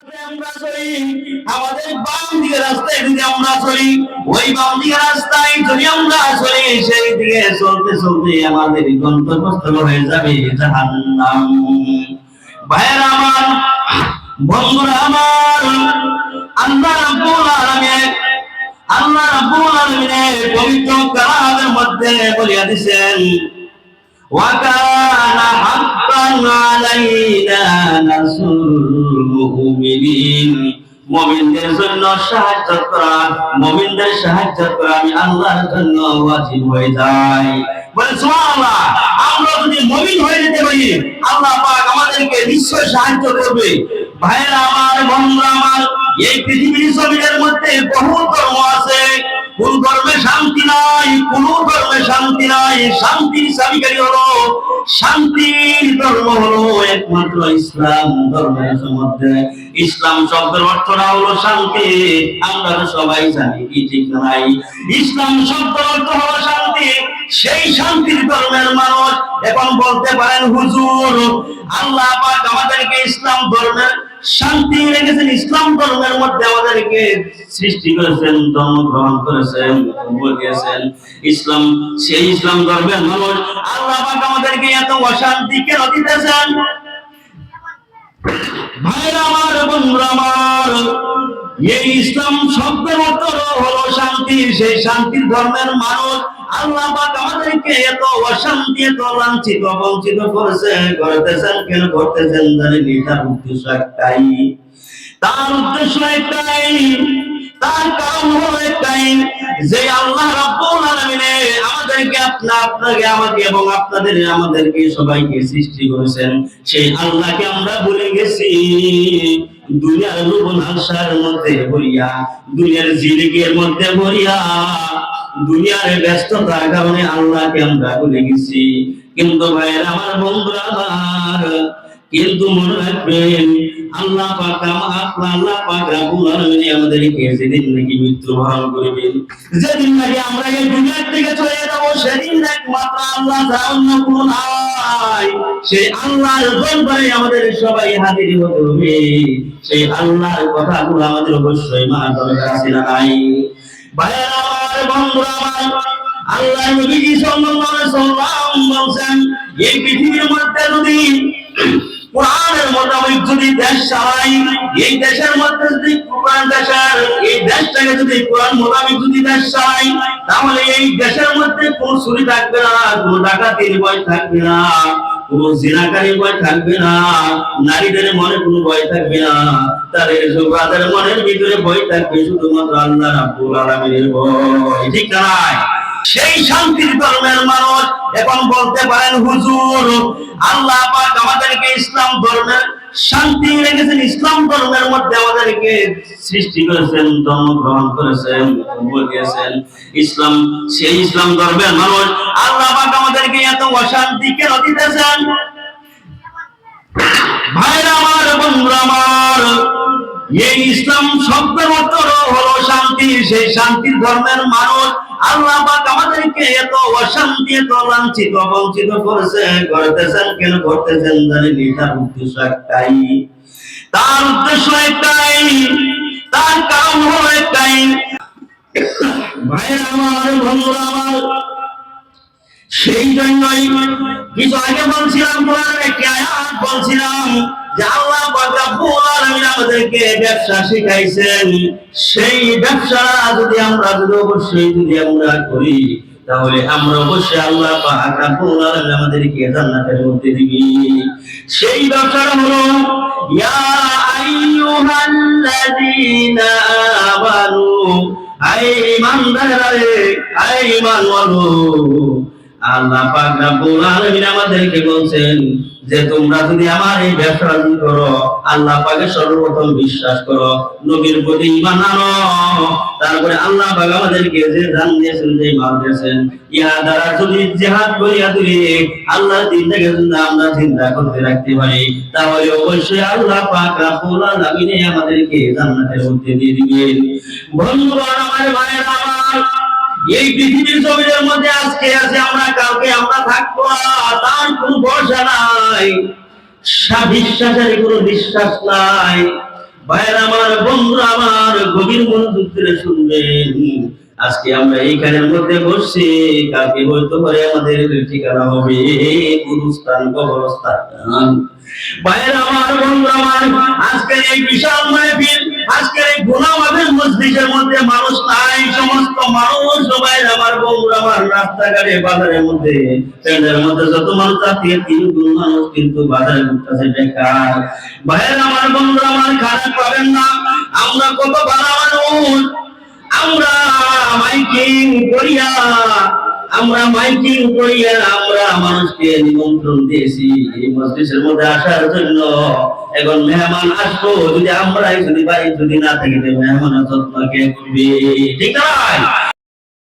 আমরা চলি আমাদের বাম দিকে রাস্তায় যদি আমরা চলি, ওই বাম দিকে রাস্তায় যদি আমরা চলি, সেই দিকে চলতে চলতে আমাদের গন্তব্যস্থল হয়ে যাবে জাহান্নাম। ভাইয়েরা আমার, বন্ধুরা আমার, আল্লাহ রাব্বুল আলামিন পবিত্র কালামের মধ্যে বলিয়া দিয়েছেন, وَكَانَ حَقًّا عَلَيْنَا نَصْرُ الْمُؤْمِنِينَ। মুমিনদের জন্য সাহায্য করা, মুমিনদের সাহায্য করা আমি আল্লাহর জন্য ওয়াজিব হয়ে যায়। বলে সুবহানাল্লাহ। আমরা যদি মুমিন হয়ে যেতে পারি, আল্লাহ পাক আমাদেরকে নিশ্চয় সাহায্য করবে। ভাইরা আমার, বন্ধুরা আমার, এই পৃথিবীর জমিনের মধ্যে বহু ধর্ম আছে, কোন ধর্মে শান্তি নাই, কোন ধর্মে শান্তি নাই। শান্তির চাবিকাঠি হলো, শান্তির ধর্ম হলো একমাত্র ইসলাম ধর্মের মধ্যে। ইসলাম শব্দের অর্থটা হলো শান্তি। আমরা তো সবাই জানি, কি ঠিক নাই? ইসলাম শব্দের অর্থ হলো শান্তি। সেই শান্তির ধর্মের মানুষ এখন বলতে পারেন, হুজুর আল্লাহ পাক আমাদেরকে ইসলাম ধর্মের শান্তি রেখেছেন, ইসলাম ধর্মের মধ্যে আমাদেরকে সৃষ্টি করেছেন, ধর্ম গ্রহণ করেছেন, বলিয়েছেন ইসলাম। সেই ইসলাম ধর্মের মানুষ আল্লাহ পাক আমাদেরকে এত অশান্তি কেন দিতেছেন? ভাইরা আমার, বন্ধুরা আমার, এই ইসলাম শব্দের অর্থ হলো শান্তি। সেই শান্তির ধর্মের মানুষ আল্লাহ পাক আমাদেরকে এত অশান্তি, এত লাঞ্ছিত, বঞ্চিত করতেছেন কেন করতেছেন জানেন? তার উদ্দেশ্য একটাই, তার উদ্দেশ্য একটাই, তার কারণ হলো একটাই, যে আল্লাহ রাব্বুল আলামিন আমাদেরকে, আপনাকে, আমাকে এবং আপনাদের, আমাদেরকে সবাইকে সৃষ্টি করেছেন। সেই আল্লাহকে আমরা ভুলে গেছি। দুনিয়ার লোভন আশার মধ্যে ভরিয়া, দুনিয়ার জিলিকের মধ্যে ভরিয়া, দুনিয়ার ব্যস্ততার কারণে আল্লাহকে আমরা ভুলে গেছি। কিন্তু ভাইয়েরা আমার, বন্ধুরা আমার, কিন্তু মনে রাখবেন, আল্লাহ পাক রব্বুল আলামিন আমাদেরকে যেদিন নাকি মৃত্যুবরণ করবেন, যেদিন নাকি আমরা এই দুনিয়া থেকে চলে যাব, সেদিন একমাত্র আল্লাহ ছাড়া অন্য কোনো নাই। সেই আল্লাহর দরবারে আমাদের সবাই হাজির হতে হবে। সেই আল্লাহর কথাগুলো আমাদের অবশ্যই মানা দরকার আছে না নাই? ভাইয়েরা আমার, বন্ধুরা আমার, আল্লাহ নবী সাল্লাল্লাহু আলাইহি ওয়াসাল্লাম বলেন, এই পৃথিবীর মধ্যে যদি কোরআনের মোতাবেক যদি দেশ চালাই, এই দেশের মধ্যে যদি কোরআন দেশের, এই দেশটাকে যদি কোরআন মোতাবেক যদি দেশ চালাই, তাহলে এই দেশের মধ্যে কোনো চুরি থাকবে না, কোনো ডাকাতির ভয় থাকবে না, কোনো জিনাকারীর ভয় থাকবে না, নারীদের মনে কোনো ভয় থাকবে না, তাদের যুবকদের মনের ভিতরে ভয় থাকবে শুধুমাত্র আল্লাহ রাব্বুল আলামিনের ভয়। ঠিক না? সেই শান্তির ধর্মের মানুষ এখন বলতে পারেন, হুজুর আল্লাহ পাক আমাদেরকে ইসলাম ধর্মের শান্তি রেখেছেন, ইসলাম ধর্মের মধ্যে আমাদেরকে সৃষ্টি করেছেন, ধর্ম গ্রহণ করেছেন, বলিয়েছেন ইসলাম। সেই ইসলাম ধর্মের মানুষ আল্লাহ পাক আমাদেরকে এত অশান্তি কেন দিতেছেন? ভাইরা আমার, বন্ধুরা আমার, এই ইসলাম শব্দের অর্থ হলো শান্তি। সেই শান্তির ধর্মের মানুষ আল্লাহ পাক আমাদেরকে এত অশান্তি, এত লাঞ্ছিত, বঞ্চিত করতেছেন কেন করতেছেন জানেন? তার উদ্দেশ্য একটাই, তার উদ্দেশ্য একটাই, তার কারণ হলো একটাই। ভাইরা আমার, বন্ধুরা আমার, সেই জন্যই কিছু আগে বলছিলাম, কোরআনের একটি আয়াত বলছিলাম যে আল্লাহ পাক রব্বুল আলামিন আমাদেরকে ব্যবসা শিখাইছেন। সেই ব্যবসা যদি আমরা অবশ্যই যদি আমরা করি, তাহলে আমরা অবশ্যই আল্লাহ পাক রব্বুল আলামিন আমাদেরকে জান্নাতের মধ্যে দিবেন। সেই ব্যবসাটা হলো, ইয়া আইয়ুহাল্লাযীনা আমানু, আই ঈমানদাররা, আই ঈমানওয়ালা, আল্লাহ পাক রব্বুল আলামিন আমাদেরকে বলছেন যে তোমরা যদি আমার এই ব্যবসা করো, আল্লাহ পাকে সর্বপ্রথম বিশ্বাস করো, নবীর প্রতি ঈমান আনো, তারপরে আল্লাহ পাক আমাদেরকে যে দান দিয়েছেন, যে মাল দিয়েছেন, ইয়া দ্বারা যদি জিহাদ করিয়া তুলি, আল্লাহর দ্বীনটাকে যদি আমরা চিন্তা করতে রাখতে পারি, তাহলে অবশ্যই আল্লাহ পাক রব্বুল আলামিন আমাদেরকে জান্নাতের মধ্যে দিয়ে দিবেন। বন্ধুগণ আমার, ভাইয়েরা আমার, এই পৃথিবীর জমিনের মধ্যে আজকে আছে আমরা, কালকে আমরা থাকবো না, তার কোনো ভরসা নাই, বিশ্বাসের কোনো বিশ্বাস নাই। ভাইয়ের আমার, বন্ধুরা আমার, গভীর মনোযোগ দিয়ে শুনবেন। আজকে আমরা এইখানের মধ্যে বসছি, কালকে হয়তো পরে আমাদের ঠিকানা হবে গুরুস্থান, কবরস্থান। ভাইয়ের আমার, বন্ধুরা আমার, আজকের এই বিশাল মাহফিল, আজকের এই গোলামাদের মসজিদের মধ্যে মানুষ নাই। সমস্ত মানুষ, ভাইয়ের আমার, বন্ধুরা আমার, রাস্তাঘাটে, বাজারের মধ্যে, ট্রেনের মধ্যে যত মানুষ আছে, 3 গুণ মানুষ কিন্তু বাজারে ঘুরতেছে বেকার। ভাইয়ের আমার, বন্ধুরা আমার, খারাপ পাবেন না, আমরা কত ভালো মানুষ। আমরা মাইকিং করিয়া আমরা মানুষকে নিমন্ত্রণ দিয়েছি এই মসজিদের মধ্যে আসার জন্য। এখন মেহমান আসবো, যদি আমরা যদি বাড়ি যদি না থাকি, মেহমানের যত্ন কে করবে? ঠিক নয়?